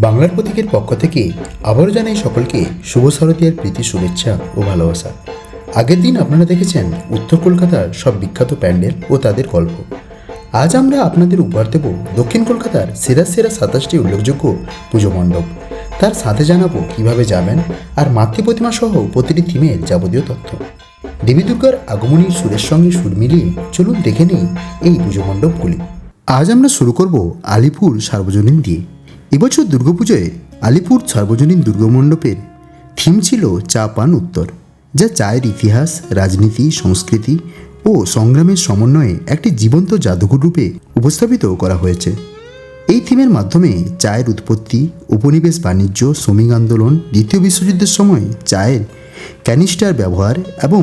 বাংলার প্রতীকের পক্ষ থেকে আবারও জানাই সকলকে শুভ শারদীয়ার প্রীতি শুভেচ্ছা ও ভালোবাসা। আগের দিন আপনারা দেখেছেন উত্তর কলকাতার সব বিখ্যাত প্যান্ডেল ও তাদের গল্প। আজ আমরা আপনাদের উপহার দেব দক্ষিণ কলকাতার সেরা 27টি উল্লেখযোগ্য পুজো মণ্ডপ। তার সাথে জানাবো কিভাবে যাবেন আর মাতৃপ্রতিমা সহ প্রতিটি থিমের যাবতীয় তথ্য। দেবী দুর্গার আগমনীর সুরের সঙ্গে সুর মিলিয়ে চলুন দেখে নিই এই পুজো মণ্ডপগুলি। আজ আমরা শুরু করব আলিপুর সার্বজনীন দিয়ে। এবছর দুর্গাপুজোয় আলিপুর সার্বজনীন দুর্গামণ্ডপের থিম ছিল চা পান উত্তর, যা চায়ের ইতিহাস, রাজনীতি, সংস্কৃতি ও সংগ্রামের সমন্বয়ে একটি জীবন্ত জাদুঘর রূপে উপস্থাপিত করা হয়েছে। এই থিমের মাধ্যমে চায়ের উৎপত্তি, উপনিবেশ বাণিজ্য, শ্রমিক আন্দোলন, দ্বিতীয় বিশ্বযুদ্ধের সময় চায়ের ক্যানিস্টার ব্যবহার এবং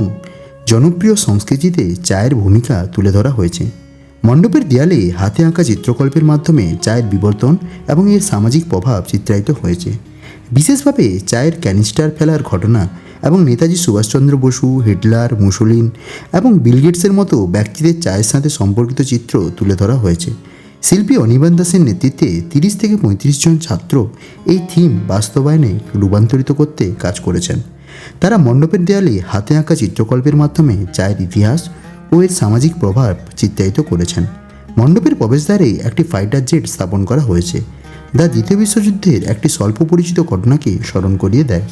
জনপ্রিয় সংস্কৃতিতে চায়ের ভূমিকা তুলে ধরা হয়েছে। মণ্ডপের দেয়ালে হাতে আঁকা চিত্রকল্পের মাধ্যমে চায়ের বিবর্তন এবং এর সামাজিক প্রভাব চিত্রায়িত হয়েছে। বিশেষভাবে চায়ের ক্যানিস্টার ফেলার ঘটনা এবং নেতাজি সুভাষচন্দ্র বসু, হিটলার, মুসোলিন এবং বিল গেটসের মতো ব্যক্তিদের চায়ের সাথে সম্পর্কিত চিত্র তুলে ধরা হয়েছে। শিল্পী অনির্বাণ দাসের নেতৃত্বে 30 থেকে 35 জন ছাত্র এই থিম বাস্তবায়নে রূপান্তরিত করতে কাজ করেছেন। তারা মণ্ডপের দেয়ালে হাতে আঁকা চিত্রকল্পের মাধ্যমে চায়ের ইতিহাস ও এর সামাজিক প্রভাব চিত্রায়িত করেছেন। মণ্ডপের প্রবেশদ্বারে একটি ফাইটার জেট স্থাপন করা হয়েছে, যা দ্বিতীয় বিশ্বযুদ্ধের একটি স্বল্প পরিচিত ঘটনাকে স্মরণ করিয়ে দেয়।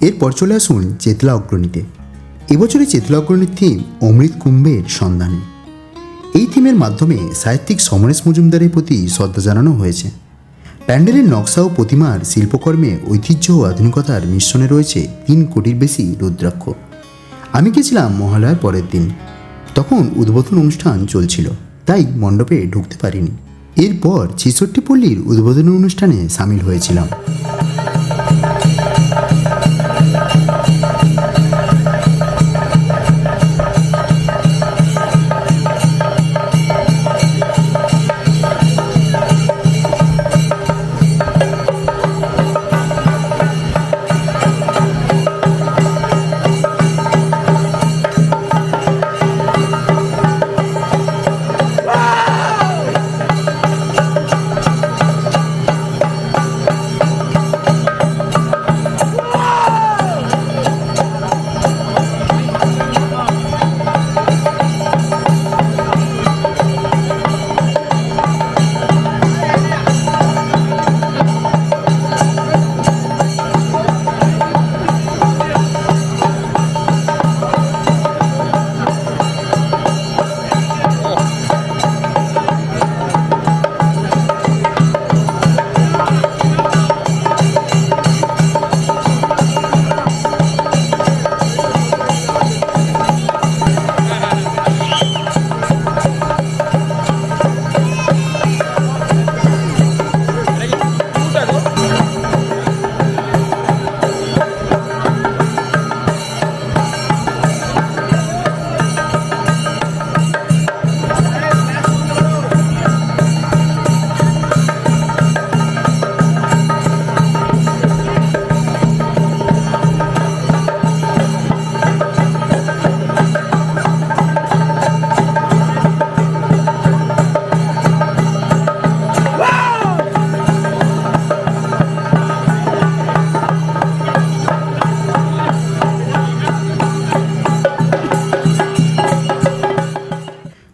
এরপর চলে আসুন চেতলা অগ্রণীতে। এবছরের চেতলা অগ্রণীর থিম অমৃত কুম্ভের সন্ধানে। এই থিমের মাধ্যমে সাহিত্যিক সমরেশ মজুমদারের প্রতি শ্রদ্ধা জানানো হয়েছে। প্যান্ডেলের নকশা ও প্রতিমার শিল্পকর্মে ঐতিহ্য ও আধুনিকতার মিশ্রণে রয়েছে 3 কোটির বেশি রুদ্রাক্ষ। আমি গেছিলাম মহালয়ার পরের দিন, তখন উদ্বোধন অনুষ্ঠান চলছিল, তাই মণ্ডপে ঢুকতে পারিনি। এরপর 66 পল্লীর উদ্বোধনী অনুষ্ঠানে সামিল হয়েছিলাম।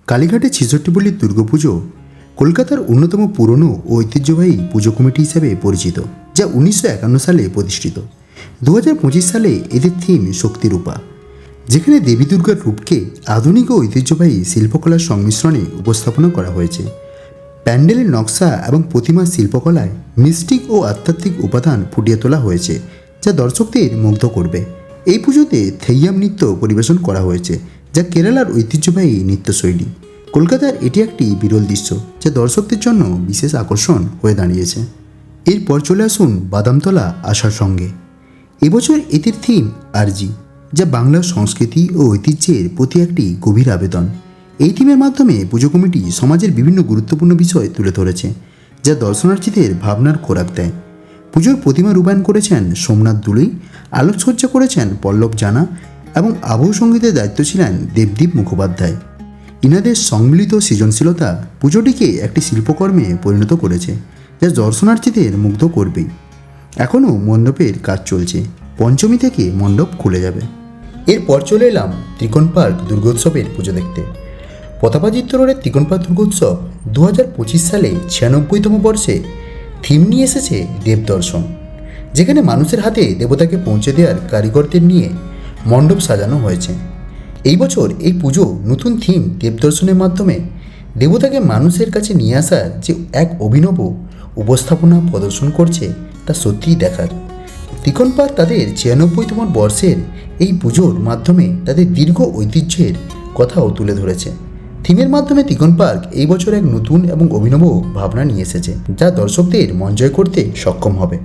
কালীঘাটে ৬৬ দুর্গাপুজো কলকাতার অন্যতম পুরনো ও ঐতিহ্যবাহী পুজো কমিটি হিসেবে পরিচিত, যা ১৯৫১ সালে প্রতিষ্ঠিত। ২০২৫ সালে এদের থিম শক্তিরূপা, যেখানে দেবী দুর্গার রূপকে আধুনিক ও ঐতিহ্যবাহী শিল্পকলার সংমিশ্রণে উপস্থাপনা করা হয়েছে। প্যান্ডেলের নকশা এবং প্রতিমার শিল্পকলায় মিস্টিক ও আধ্যাত্মিক উপাদান ফুটিয়ে তোলা হয়েছে, যা দর্শকদের মুগ্ধ করবে। এই পুজোতে থেইয়াম নৃত্য পরিবেশন করা হয়েছে, যা কেরালার ঐতিহ্যবাহী নৃত্যশৈলী। কলকাতার এটি একটি বিরল দৃশ্য, যা দর্শকদের জন্য বিশেষ আকর্ষণ হয়ে দাঁড়িয়েছে। এরপর চলে আসুন বাদামতলা আশার সঙ্গে। এবছর এদের থিম আরজি, যা বাংলার সংস্কৃতি ও ঐতিহ্যের প্রতি একটি গভীর আবেদন। এই থিমের মাধ্যমে পুজো কমিটি সমাজের বিভিন্ন গুরুত্বপূর্ণ বিষয় তুলে ধরেছে, যা দর্শনার্থীদের ভাবনার খোরাক দেয়। পুজোর প্রতিমা রূপায়ণ করেছেন সোমনাথ দুলুই, আলোকসজ্জা করেছেন পল্লব জানা এবং আবহ সঙ্গীতের দায়িত্ব ছিলেন দেবদীপ মুখোপাধ্যায়। ইনাদের সম্মিলিত সৃজনশীলতা পুজোটিকে একটি শিল্পকর্মে পরিণত করেছে, যা দর্শনার্থীদের মুগ্ধ করবেই। এখনও মণ্ডপের কাজ চলছে, পঞ্চমী থেকে মণ্ডপ খুলে যাবে। এরপর চলে এলাম ত্রিকোণ পার্ক দুর্গোৎসবের পুজো দেখতে। প্রতাপাদিত্য রোডের ত্রিকোণ পার্ক দুর্গোৎসব ২০২৫ সালে ৯৬তম বর্ষে থিম নিয়ে এসেছে দেবদর্শন, যেখানে মানুষের হাতে দেবতাকে পৌঁছে দেওয়ার কারিগরদের নিয়ে মণ্ডপ সাজানো হয়েছে। এই বছর এই পুজো নতুন থিম দেবদর্শনের মাধ্যমে দেবতাকে মানুষের কাছে নিয়ে আসার যে এক অভিনব উপস্থাপনা প্রদর্শন করছে, তা সত্যিই দেখার। ত্রিকোণ পার্ক তাদের ৯৬তম বর্ষের এই পুজোর মাধ্যমে তাদের দীর্ঘ ঐতিহ্যের কথাও তুলে ধরেছে। থিমের মাধ্যমে ত্রিকোণ পার্ক এই বছর এক নতুন এবং অভিনব ভাবনা নিয়ে এসেছে, যা দর্শকদের মন জয় করতে সক্ষম হবে।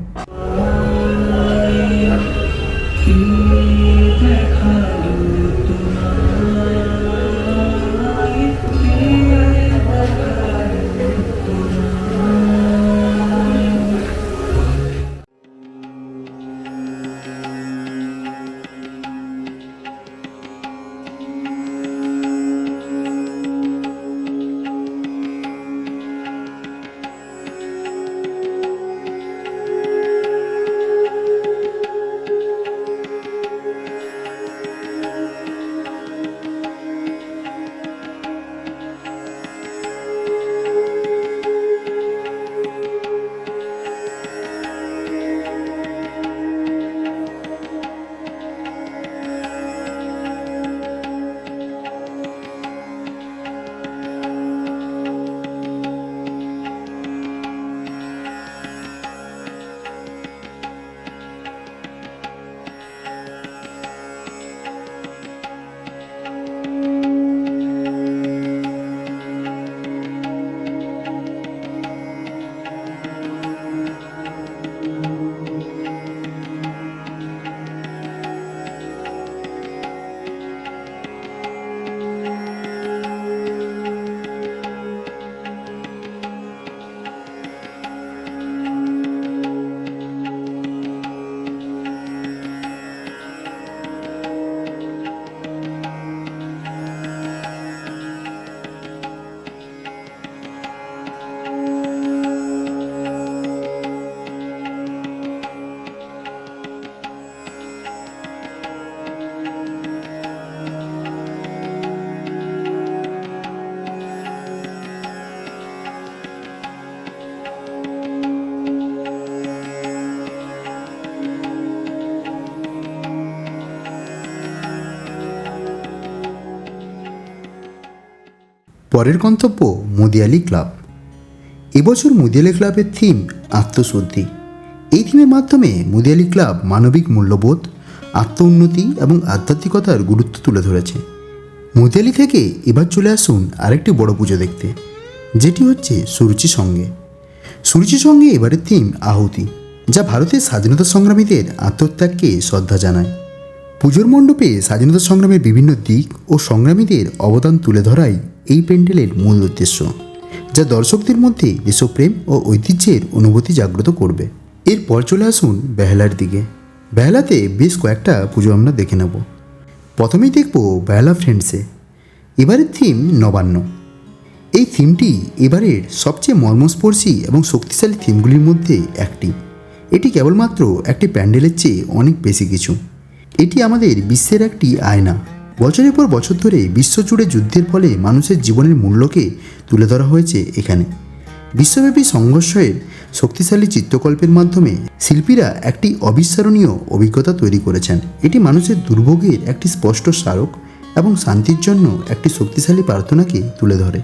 পরের গন্তব্য মুদিয়ালি ক্লাব। এবছর মুদিয়ালি ক্লাবের থিম আত্মশুদ্ধি। এই থিমের মাধ্যমে মুদিয়ালি ক্লাব মানবিক মূল্যবোধ, আত্ম উন্নতি এবং আধ্যাত্মিকতার গুরুত্ব তুলে ধরেছে। মুদিয়ালি থেকে এবার চলে আসুন আরেকটি বড় পুজো দেখতে, যেটি হচ্ছে সুরুচি সঙ্গে। সুরুচি সঙ্গে এবারের থিম আহুতি, যা ভারতের স্বাধীনতা সংগ্রামীদের আত্মত্যাগকে শ্রদ্ধা জানায়। পুজোর মণ্ডপে স্বাধীনতা সংগ্রামের বিভিন্ন দিক ও সংগ্রামীদের অবদান তুলে ধরাই এই প্যান্ডেলের মূল উদ্দেশ্য, যা দর্শকদের মধ্যে দেশপ্রেম ও ঐতিহ্যের অনুভূতি জাগ্রত করবে। এরপর চলে আসুন বেহালার দিকে। বেহালাতে বেশ কয়েকটা পুজো আমরা দেখে নেব। প্রথমেই দেখব বেহালা ফ্রেন্ডসে। এবারের থিম নবান্ন। এই থিমটি এবারের সবচেয়ে মর্মস্পর্শী এবং শক্তিশালী থিমগুলির মধ্যে একটি। এটি কেবলমাত্র একটি প্যান্ডেলের চেয়ে অনেক বেশি কিছু। এটি আমাদের বিশ্বের একটি আয়না, বছরের পর বছর ধরে বিশ্বজুড়ে যুদ্ধের ফলে মানুষের জীবনের মূল্যকে তুলে ধরা হয়েছে এখানে। বিশ্বব্যাপী সংঘর্ষের শক্তিশালী চিত্রকল্পের মাধ্যমে শিল্পীরা একটি অবিস্মরণীয় অভিজ্ঞতা তৈরি করেছেন। এটি মানুষের দুর্ভোগের একটি স্পষ্ট স্মারক এবং শান্তির জন্য একটি শক্তিশালী প্রার্থনাকে তুলে ধরে।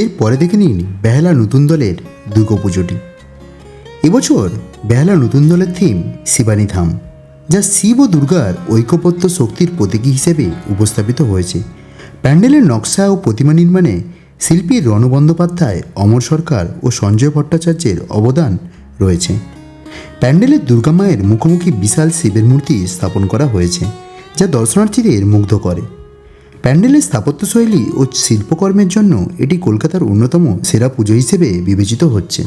এরপরে দেখে নিন বেহালা নতুন দলের দুর্গাপুজোটি। এবছর বেহালা নতুন দলের থিম শিবানী ধাম, যা শিব ও দুর্গার ঐক্যবদ্ধ শক্তির প্রতীকী হিসেবে উপস্থাপিত হয়েছে। প্যান্ডেলের নকশা ও প্রতিমা নির্মাণে শিল্পী রণ বন্দ্যোপাধ্যায়, অমর সরকার ও সঞ্জয় ভট্টাচার্যের অবদান রয়েছে। প্যান্ডেলের দুর্গা মায়ের মুখোমুখি বিশাল শিবের মূর্তি স্থাপন করা হয়েছে, যা দর্শনার্থীদের মুগ্ধ করে। প্যান্ডেলের স্থাপত্যশৈলী ও শিল্পকর্মের জন্য এটি কলকাতার অন্যতম সেরা পুজো হিসেবে বিবেচিত হচ্ছে।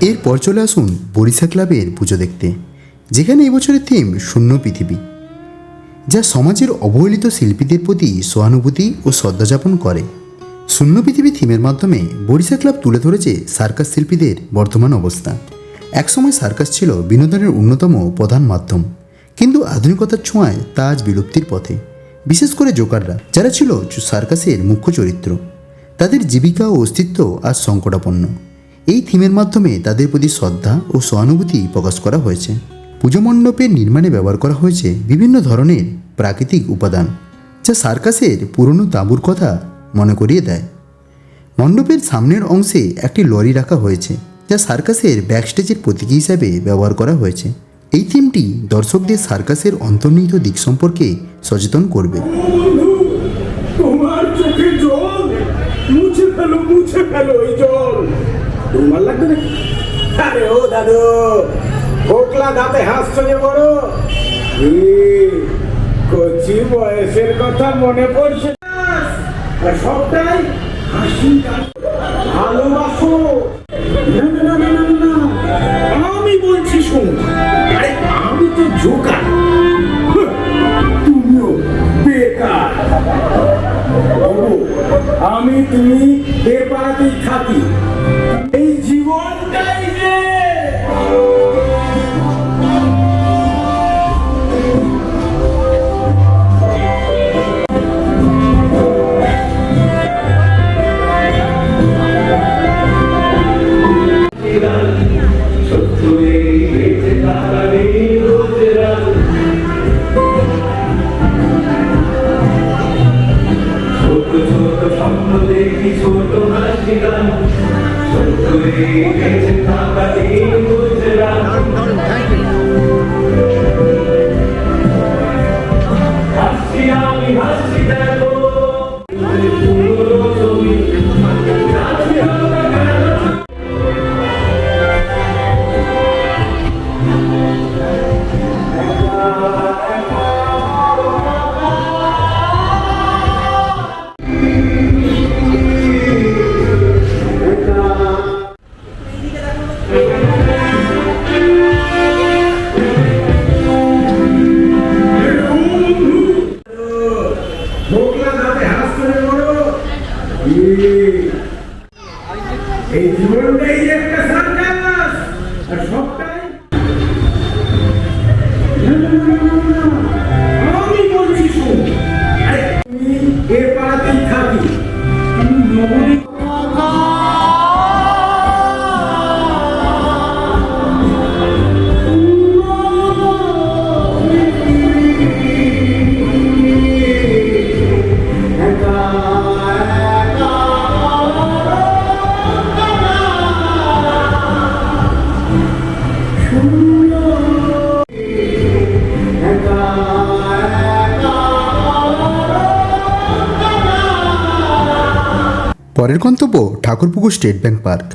এরপর চলে আসুন বরিশা ক্লাবের পুজো দেখতে, যেখানে এবছরের থিম শূন্য পৃথিবী, যা সমাজের অবহেলিত শিল্পীদের প্রতি সহানুভূতি ও শ্রদ্ধা যাপন করে। শূন্য পৃথিবী থিমের মাধ্যমে বরিশা ক্লাব তুলে ধরেছে সার্কাস শিল্পীদের বর্তমান অবস্থা। একসময় সার্কাস ছিল বিনোদনের অন্যতম প্রধান মাধ্যম, কিন্তু আধুনিকতার ছোঁয়ায় তা আজ বিলুপ্তির পথে। বিশেষ করে জোকাররা, যারা ছিল সার্কাসের মুখ্য চরিত্র, তাদের জীবিকা ও অস্তিত্ব আজ সংকটাপন্ন। এই থিমের মাধ্যমে তাদের প্রতি শ্রদ্ধা ও সহানুভূতি প্রকাশ করা হয়েছে। পুজো মণ্ডপের নির্মাণে ব্যবহার করা হয়েছে বিভিন্ন ধরনের প্রাকৃতিক উপাদান, যা সার্কাসের পুরনো তাঁবুর কথা মনে করিয়ে দেয়। মণ্ডপের সামনের অংশে একটি লরি রাখা হয়েছে, যা সার্কাসের ব্যাকস্টেজের প্রতীকী হিসাবে ব্যবহার করা হয়েছে। এই থিমটি দর্শকদের সার্কাসের অন্তর্নিহিত দিক সম্পর্কে সচেতন করবে। তোমার চোখে জল, মুছে ফেলো এই জল। তোমার লাগবে নাকি? আরে ও দাদু, ফোকলা দাঁতে হাসছো যে বড়, কচি বয়সের কথা মনে পড়ছে, আর সবটাই হাসি ভালোবাসো। না না না না না, আমি বলছি শোন, আরে আমি তো জোকার, তুমিও বেকার। আমি তুমি বেপারাতেই থাকি, এই জীবনটাই যে এই জীবনটাই যে একটা সার্কাস, আর সবটাই আমি বলছি শোন, তুমি এর পাড়াতেই থাকি, তুমি নবনী পরের গন্তব্য ঠাকুরপুকুর স্টেট ব্যাংক পার্ক।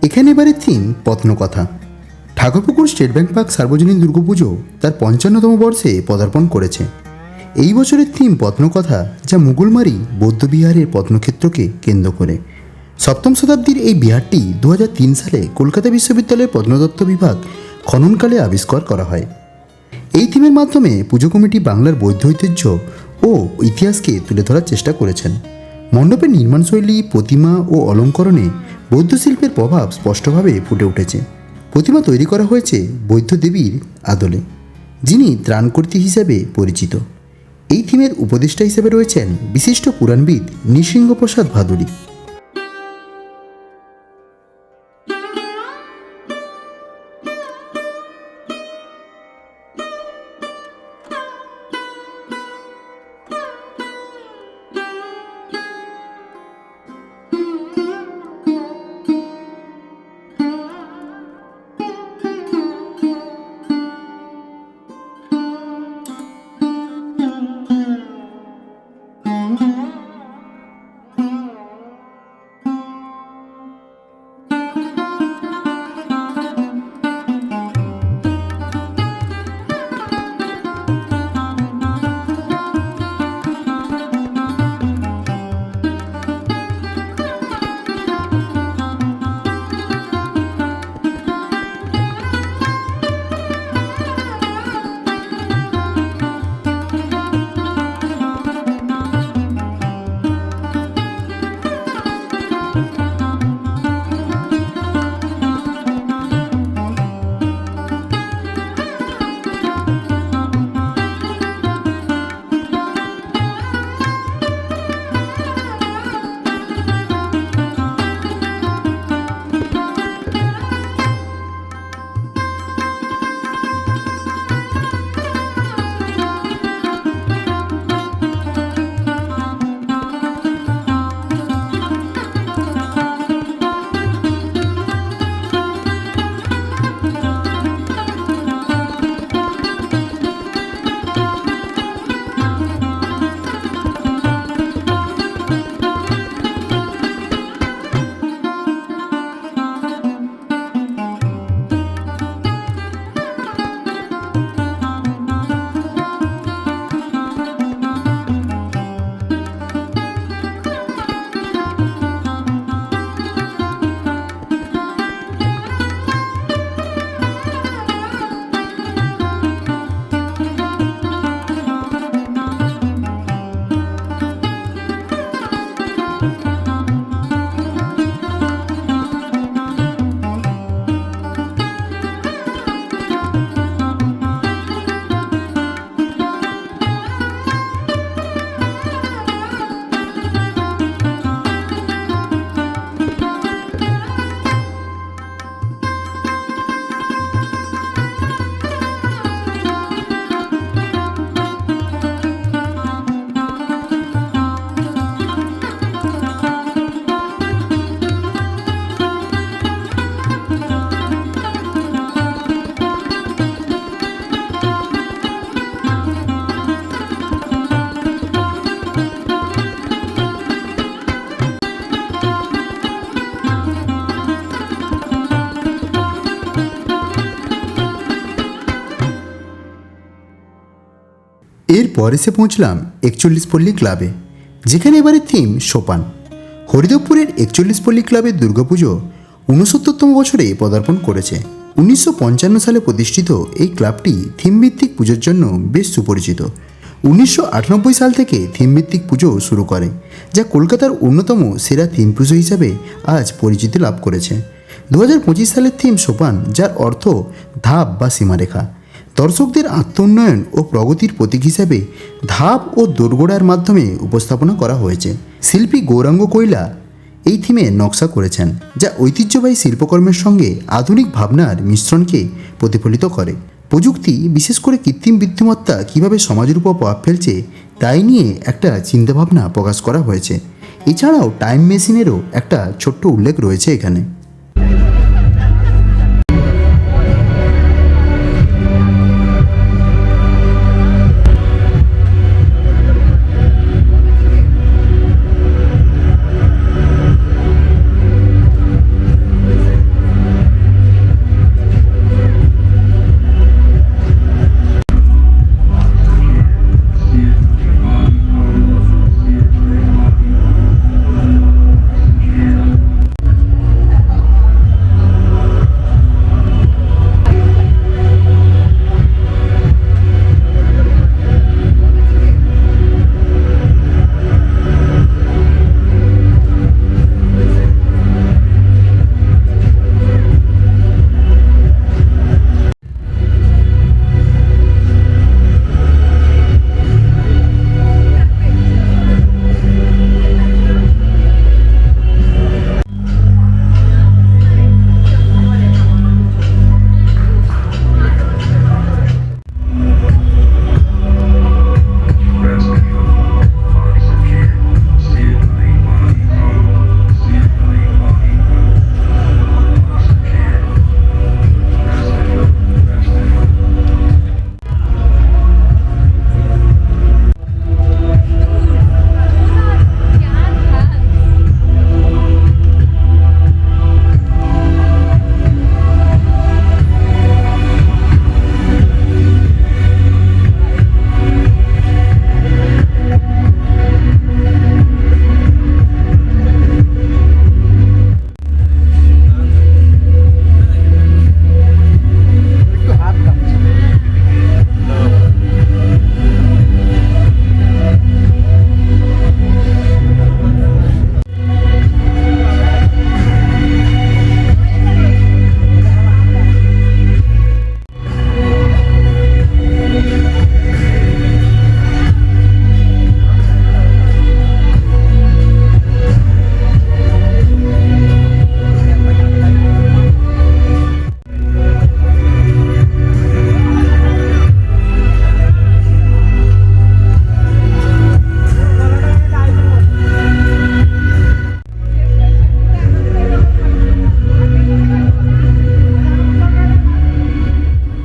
এখানে এবারে থিম পত্নকথা। ঠাকুরপুকুর স্টেট ব্যাংক পার্ক সার্বজনীন দুর্গাপুজো তার 55তম বর্ষে পদার্পণ করেছে। এই বছরের থিম পত্নকথা, যা মুঘলমারি বৌদ্ধবিহারের পত্নক্ষেত্রকে কেন্দ্র করে। সপ্তম শতাব্দীর এই বিহারটি 2003 সালে কলকাতা বিশ্ববিদ্যালয়ের প্রত্নতত্ত্ব বিভাগ খননকালে আবিষ্কার করা হয়। এই থিমের মাধ্যমে পুজো কমিটি বাংলার বৌদ্ধ ঐতিহ্য ও ইতিহাসকে তুলে ধরার চেষ্টা করেছেন। মণ্ডপের নির্মাণশৈলী, প্রতিমা ও অলঙ্করণে বৌদ্ধ শিল্পের প্রভাব স্পষ্টভাবে ফুটে উঠেছে। প্রতিমা তৈরি করা হয়েছে বৌদ্ধ দেবীর আদলে, যিনি ত্রাণকর্ত্রী হিসেবে পরিচিত। এই থিমের উপদেষ্টা হিসেবে রয়েছেন বিশিষ্ট পুরাণবিদ নৃসিংহপ্রসাদ ভাদুড়ী। এরপর এসে পৌঁছলাম 41 পল্লী ক্লাবে, যেখানে এবারে থিম সোপান। হরিদেবপুরের 41 পল্লী ক্লাবের দুর্গাপুজো 69তম বছরে পদার্পণ করেছে। 1955 সালে প্রতিষ্ঠিত এই ক্লাবটি থিমভিত্তিক পুজোর জন্য বেশ সুপরিচিত। 1998 সাল থেকে থিমভিত্তিক পুজো শুরু করে, যা কলকাতার অন্যতম সেরা থিম পুজো হিসাবে আজ পরিচিতি লাভ করেছে। 2025 সালের থিম সোপান, যার অর্থ ধাপ বা সীমারেখা, দর্শকদের আত্মোন্নয়ন ও প্রগতির প্রতীক হিসাবে ধাপ ও দোরগোড়ার মাধ্যমে উপস্থাপনা করা হয়েছে। শিল্পী গৌরাঙ্গ কৈলা এই থিমে নকশা করেছেন, যা ঐতিহ্যবাহী শিল্পকর্মের সঙ্গে আধুনিক ভাবনার মিশ্রণকে প্রতিফলিত করে। প্রযুক্তি, বিশেষ করে কৃত্রিম বুদ্ধিমত্তা কীভাবে সমাজের উপর প্রভাব ফেলছে তাই নিয়ে একটা চিন্তাভাবনা প্রকাশ করা হয়েছে। এছাড়াও টাইম মেশিনেরও একটা ছোট্ট উল্লেখ রয়েছে এখানে।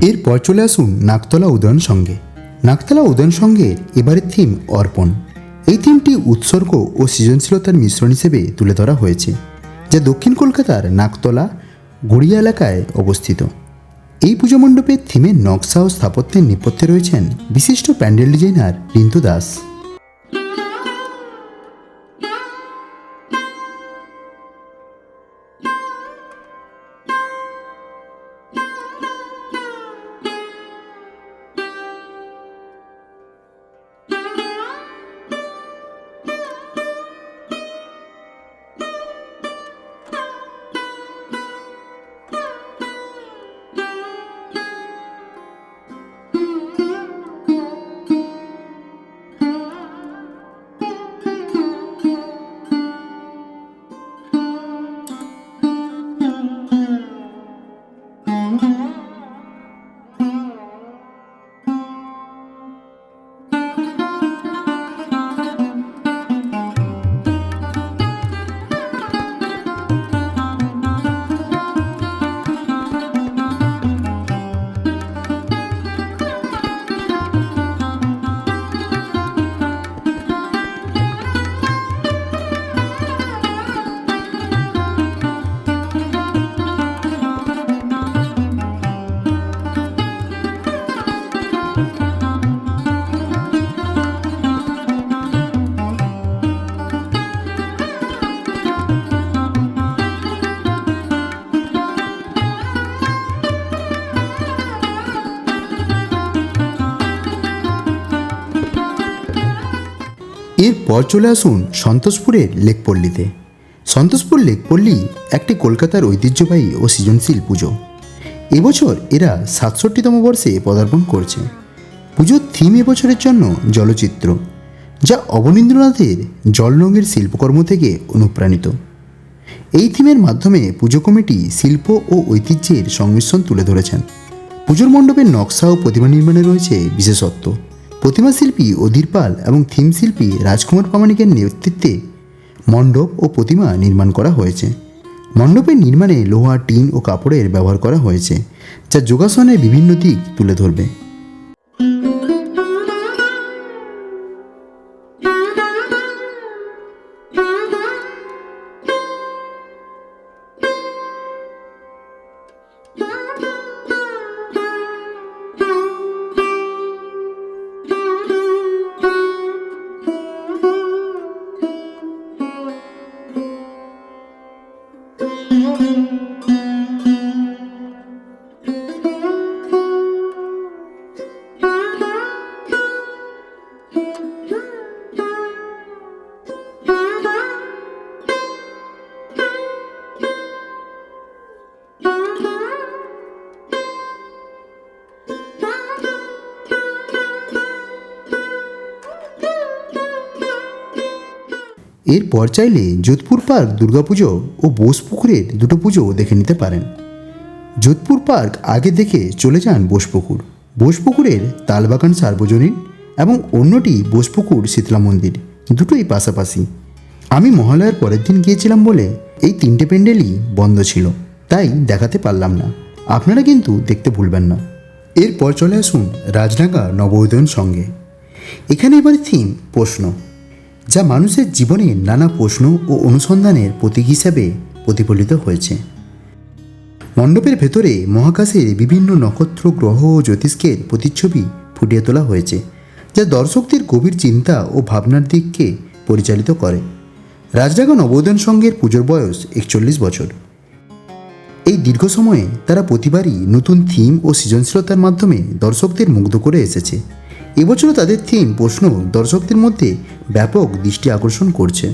এরপর চলে আসুন নাকতলা উদয়ন সঙ্গে। নাকতলা উদয়ন সঙ্গের এবারের থিম অর্পণ। এই থিমটি উৎসর্গ ও সৃজনশীলতার মিশ্রণ হিসেবে তুলে ধরা হয়েছে, যা দক্ষিণ কলকাতার নাকতলা গড়িয়া এলাকায় অবস্থিত। এই পুজো মণ্ডপের থিমের নকশা ও স্থাপত্যের নেপথ্যে রয়েছেন বিশিষ্ট প্যান্ডেল ডিজাইনার রিন্তু দাস। এরপর চলে আসুন সন্তোষপুরের লেকপল্লীতে। সন্তোষপুর লেকপল্লী একটি কলকাতার ঐতিহ্যবাহী ও সৃজনশীল পুজো। এবছর এরা 67তম বর্ষে পদার্পণ করছে। পুজোর থিম এবছরের জন্য জলচিত্র, যা অবনীন্দ্রনাথের জল রঙের শিল্পকর্ম থেকে অনুপ্রাণিত। এই থিমের মাধ্যমে পুজো কমিটি শিল্প ও ঐতিহ্যের সংমিশ্রণ তুলে ধরেছেন। পুজোর মণ্ডপের নকশা ও প্রতিমা নির্মাণে রয়েছে বিশেষত্ব। প্রতিমা শিল্পী অধীর পাল এবং থিম শিল্পী রাজকুমার প্রামাণিকের নেতৃত্বে মণ্ডপ ও প্রতিমা নির্মাণ করা হয়েছে। মণ্ডপের নির্মাণে লোহা, টিন ও কাপড়ের ব্যবহার করা হয়েছে, যা যোগাসনের বিভিন্ন দিক তুলে ধরবে। এরপর চাইলে যোধপুর পার্ক দুর্গাপুজো ও বোসপুকুরের দুটো পুজো দেখে নিতে পারেন। যোধপুর পার্ক আগে দেখে চলে যান বোসপুকুর। বোসপুকুরের তালবাগান সার্বজনীন এবং অন্যটি বোসপুকুর শীতলা মন্দির, দুটোই পাশাপাশি। আমি মহালয়ার পরের দিন গিয়েছিলাম বলে এই তিনটে প্যান্ডেলই বন্ধ ছিল, তাই দেখাতে পারলাম না। আপনারা কিন্তু দেখতে ভুলবেন না। এরপর চলে আসুন রাজডাঙ্গা নবোদয়ন সঙ্গে। এখানে এবার থিম প্রশ্ন, যা মানুষের জীবনে নানা প্রশ্ন ও অনুসন্ধানের প্রতীক হিসাবে প্রতিফলিত হয়েছে। মণ্ডপের ভেতরে মহাকাশের বিভিন্ন নক্ষত্র, গ্রহ ও জ্যোতিষ্কের প্রতিচ্ছবি ফুটিয়ে তোলা হয়েছে, যা দর্শকদের গভীর চিন্তা ও ভাবনার দিককে পরিচালিত করে। রাজডাঙ্গা নবোদয়ন সংঘের পুজোর বয়স 41 বছর। এই দীর্ঘ সময়ে তারা প্রতিবারই নতুন থিম ও সৃজনশীলতার মাধ্যমে দর্শকদের মুগ্ধ করে এসেছে। এবছরও তাদের থিম প্রশ্ন দর্শকদের মধ্যে ব্যাপক দৃষ্টি আকর্ষণ করছে।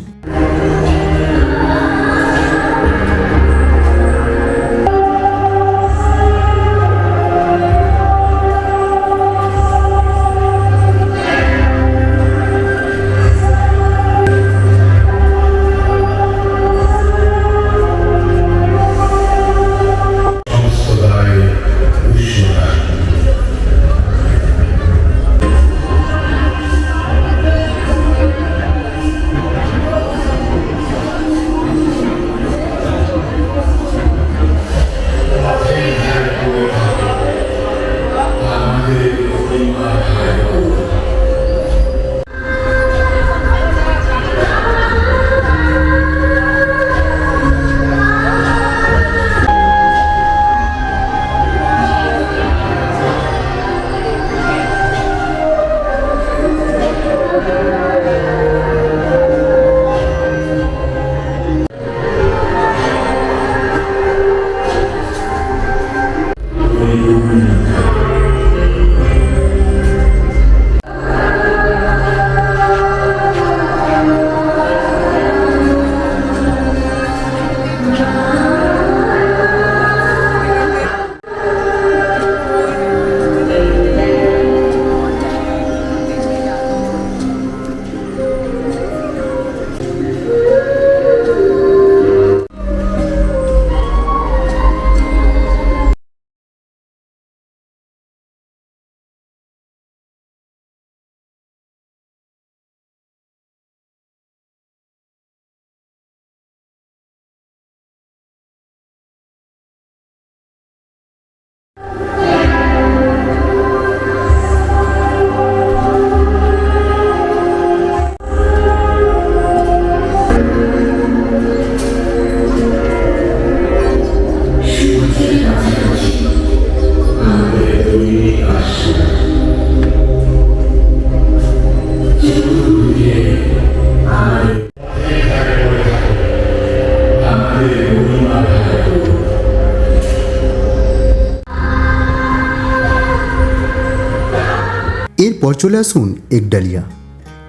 এরপর চলে আসুন একডালিয়া।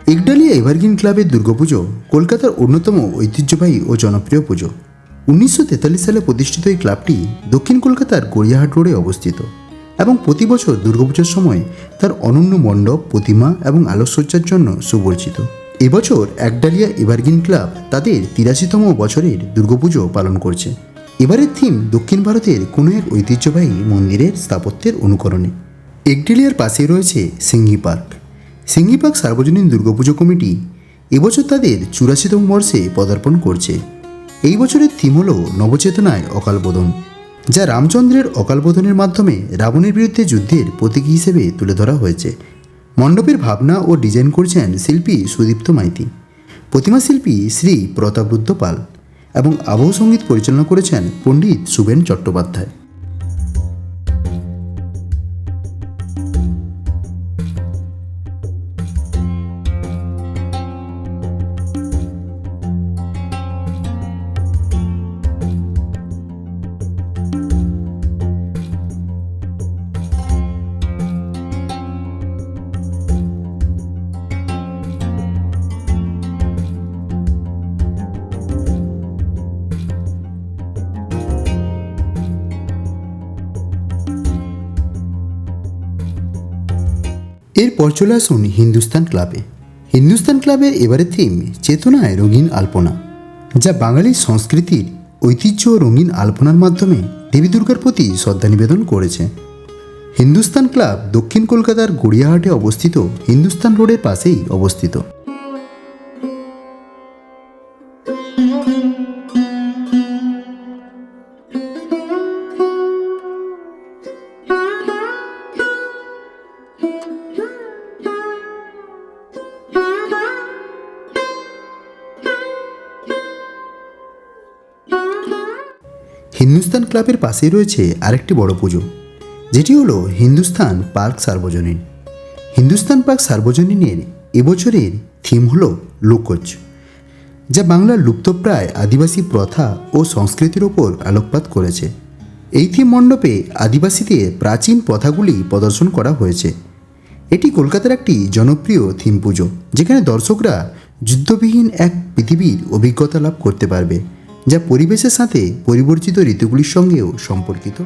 একডালিয়া এভারগ্রিন ক্লাবের দুর্গাপুজো কলকাতার অন্যতম ঐতিহ্যবাহী ও জনপ্রিয় পুজো। 1943 সালে প্রতিষ্ঠিত এই ক্লাবটি দক্ষিণ কলকাতার গড়িয়াহাট রোডে অবস্থিত এবং প্রতি বছর দুর্গাপুজোর সময় তার অনন্য মণ্ডপ, প্রতিমা এবং আলোকসজ্জার জন্য সুপরিচিত। এবছর একডালিয়া এভারগ্রিন ক্লাব তাদের 83তম বছরের দুর্গাপুজো পালন করছে। এবারের থিম দক্ষিণ ভারতের কোনো এক ঐতিহ্যবাহী মন্দিরের স্থাপত্যের অনুকরণে। একডালিয়ার পাশেই রয়েছে সিংহি পার্ক। সিংহি পার্ক সার্বজনীন দুর্গাপুজো কমিটি এবছর তাদের 84তম বর্ষে পদার্পণ করছে। এই বছরের থিম হল নবচেতনায় অকালবোধন, যা রামচন্দ্রের অকালবোধনের মাধ্যমে রাবণের বিরুদ্ধে যুদ্ধের প্রতীকী হিসেবে তুলে ধরা হয়েছে। মণ্ডপের ভাবনা ও ডিজাইন করছেন শিল্পী সুদীপ্ত মাইতি, প্রতিমা শিল্পী শ্রী প্রতাপরুদ্র পাল এবং আবহ সঙ্গীত পরিচালনা করেছেন পণ্ডিত শুভেন চট্টোপাধ্যায়। এরপর চলে আসুন হিন্দুস্তান ক্লাবে। হিন্দুস্তান ক্লাবের এবারের থিম চেতনায় রঙিন আলপনা, যা বাঙালির সংস্কৃতির ঐতিহ্য ও রঙিন আলপনার মাধ্যমে দেবী দুর্গার প্রতি শ্রদ্ধা নিবেদন করেছে। হিন্দুস্তান ক্লাব দক্ষিণ কলকাতার গড়িয়াহাটে অবস্থিত হিন্দুস্তান রোডের পাশেই অবস্থিত। হিন্দুস্তান ক্লাবের পাশেই রয়েছে আরেকটি বড় পুজো, যেটি হলো হিন্দুস্তান পার্ক সার্বজনীন। হিন্দুস্তান পার্ক সার্বজনীনের এবছরের থিম হলো লোকজ, যা বাংলার লুপ্তপ্রায় আদিবাসী প্রথা ও সংস্কৃতির ওপর আলোকপাত করেছে। এই থিম মণ্ডপে আদিবাসীদের প্রাচীন প্রথাগুলি প্রদর্শন করা হয়েছে। এটি কলকাতার একটি জনপ্রিয় থিম পুজো, যেখানে দর্শকরা যুদ্ধবিহীন এক পৃথিবীর অভিজ্ঞতা লাভ করতে পারবে, যা পরিবেশের সাথে পরিবর্তিত ঋতুগুলির সঙ্গেও সম্পর্কিত।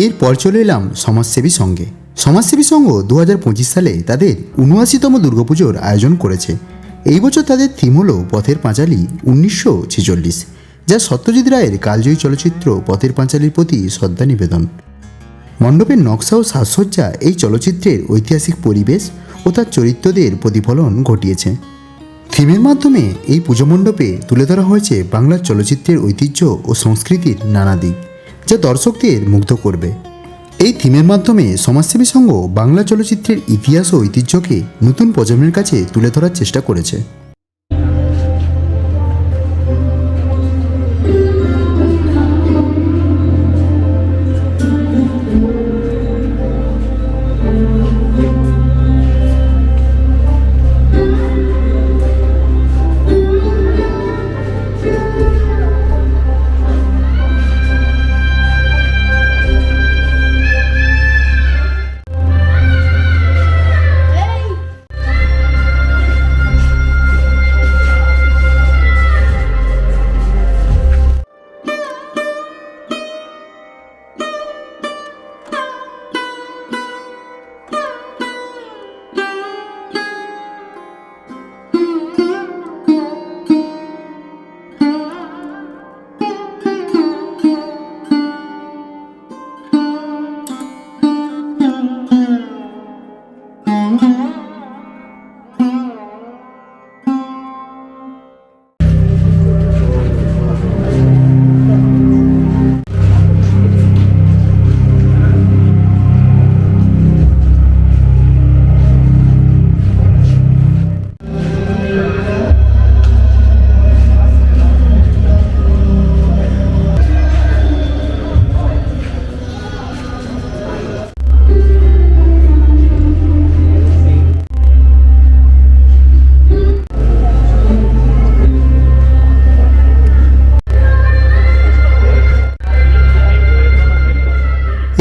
এরপর চলে এলাম সমাজসেবী সঙ্গে। সমাজসেবী সংঘ 2025 সালে তাদের 79তম দুর্গাপুজোর আয়োজন করেছে। এই বছর তাদের থিম হলো পথের পাঁচালী 1946, যা সত্যজিৎ রায়ের কালজয়ী চলচ্চিত্র পথের পাঁচালীর প্রতি শ্রদ্ধা নিবেদন। মণ্ডপের নকশা ও সাজসজ্জা এই চলচ্চিত্রের ঐতিহাসিক পরিবেশ ও তার চরিত্রদের প্রতিফলন ঘটিয়েছে। থিমের মাধ্যমে এই পুজো মণ্ডপে তুলে ধরা হয়েছে বাংলার চলচ্চিত্রের ঐতিহ্য ও সংস্কৃতির নানা দিক, যা দর্শকদের মুগ্ধ করবে। এই থিমের মাধ্যমে সমাজসেবী সংঘ বাংলা চলচ্চিত্রের ইতিহাস ও ঐতিহ্যকে নতুন প্রজন্মের কাছে তুলে ধরার চেষ্টা করেছে।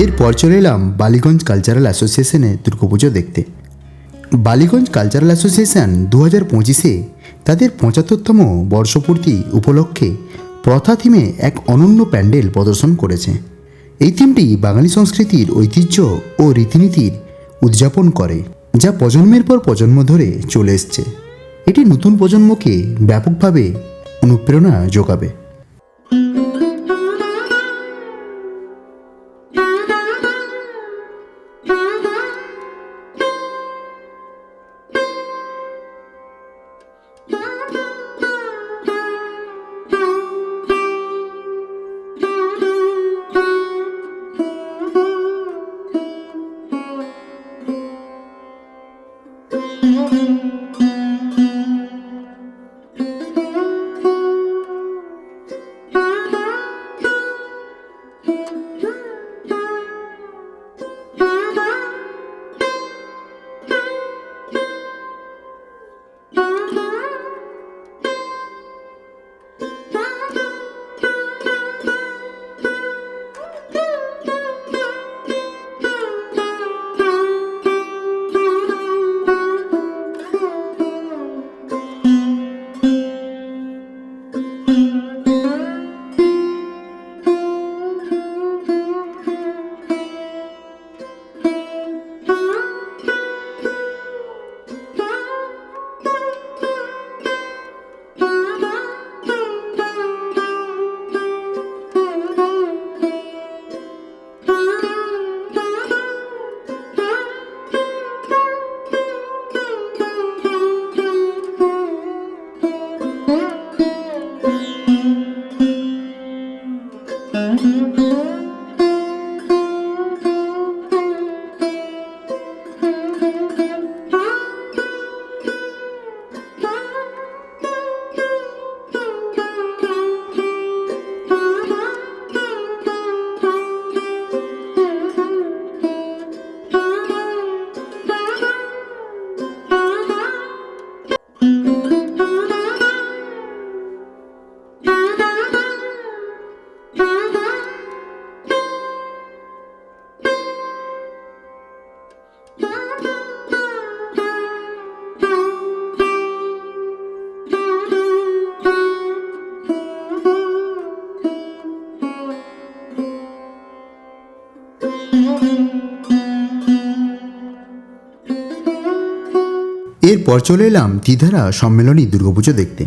এরপর চলে এলাম বালিগঞ্জ কালচারাল অ্যাসোসিয়েশনে দুর্গাপুজো দেখতে। বালিগঞ্জ কালচারাল অ্যাসোসিয়েশন 2025-এ তাদের 75তম বর্ষপূর্তি উপলক্ষে প্রথা থিমে এক অনন্য প্যান্ডেল প্রদর্শন করেছে। এই থিমটি বাঙালি সংস্কৃতির ঐতিহ্য ও রীতিনীতির উদযাপন করে, যা প্রজন্মের পর প্রজন্ম ধরে চলে এসছে। এটি নতুন প্রজন্মকে ব্যাপকভাবে অনুপ্রেরণা যোগাবে। এরপর চলে এলাম দ্বিধারা সম্মেলনী দুর্গাপুজো দেখতে।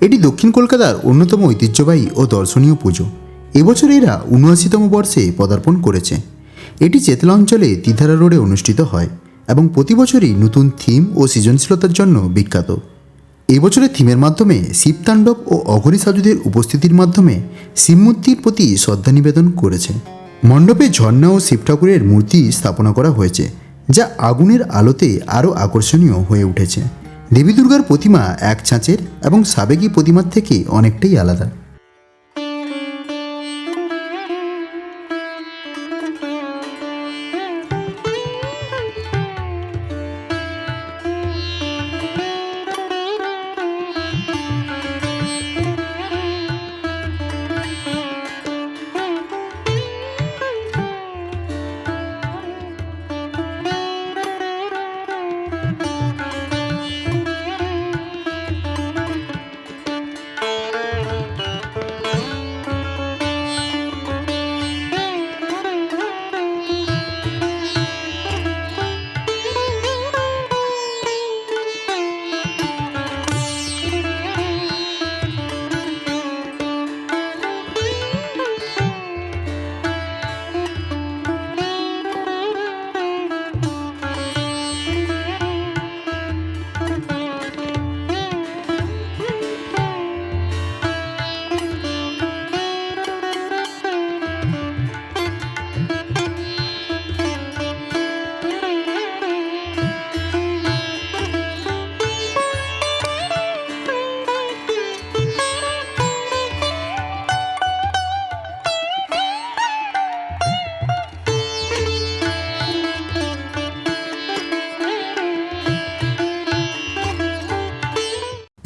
এটি দক্ষিণ কলকাতার অন্যতম ঐতিহ্যবাহী ও দর্শনীয় পুজো। এবছর এরা ৭৯তম বর্ষে পদার্পণ করেছে। এটি চেতলা অঞ্চলে দ্বিধারা রোডে অনুষ্ঠিত হয় এবং প্রতি বছরই নতুন থিম ও সৃজনশীলতার জন্য বিখ্যাত। এবছরের থিমের মাধ্যমে শিবতাণ্ডব ও অঘরী সাধুদের উপস্থিতির মাধ্যমে শিবমূর্তির প্রতি শ্রদ্ধা নিবেদন করেছে। মণ্ডপে ঝর্ণা ও শিব ঠাকুরের মূর্তি স্থাপনা করা হয়েছে, যা আগুনের আলোতে আরও আকর্ষণীয় হয়ে উঠেছে। দেবী দুর্গার প্রতিমা এক ছাঁচের এবং সাবেকি প্রতিমার থেকে অনেকটাই আলাদা।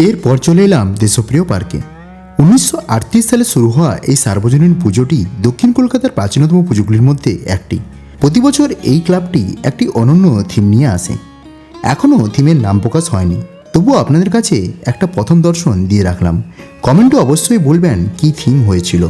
এরপর চলে এলাম দেশপ্রিয় পার্কে। 1938 সালে শুরু হওয়া এই সার্বজনীন পুজোটি দক্ষিণ কলকাতার প্রাচীনতম পুজোগুলির মধ্যে একটি। প্রতি বছর এই ক্লাবটি একটি অনন্য থিম নিয়ে আসে। এখনও থিমের নাম প্রকাশ হয়নি, তবুও আপনাদের কাছে একটা প্রথম দর্শন দিয়ে রাখলাম। কমেন্টে অবশ্যই বলবেন কী থিম হয়েছিল।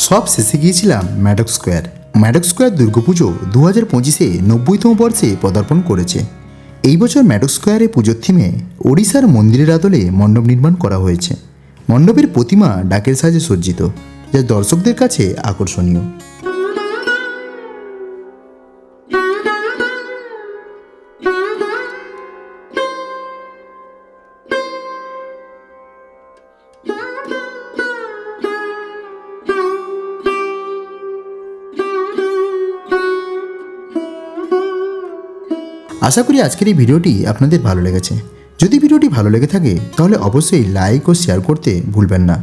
সব শেষে গিয়েছিলাম ম্যাডক স্কোয়ার। ম্যাডক স্কোয়ার দুর্গাপুজো 2025-এ 90তম বর্ষে পদার্পণ করেছে। এই বছর ম্যাডক স্কোয়ারে পুজোর থিমে ওড়িশার মন্দিরের আদলে মণ্ডপ নির্মাণ করা হয়েছে। মণ্ডপের প্রতিমা ডাকের সাজে সজ্জিত, যা দর্শকদের কাছে আকর্ষণীয়। আশা করি আজকের এই ভিডিওটি আপনাদের ভালো লেগেছে। যদি ভিডিওটি ভালো লেগে থাকে তাহলে অবশ্যই লাইক ও শেয়ার করতে ভুলবেন না।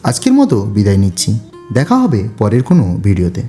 আজকের মতো বিদায় নিচ্ছি, দেখা হবে পরের কোনো ভিডিওতে।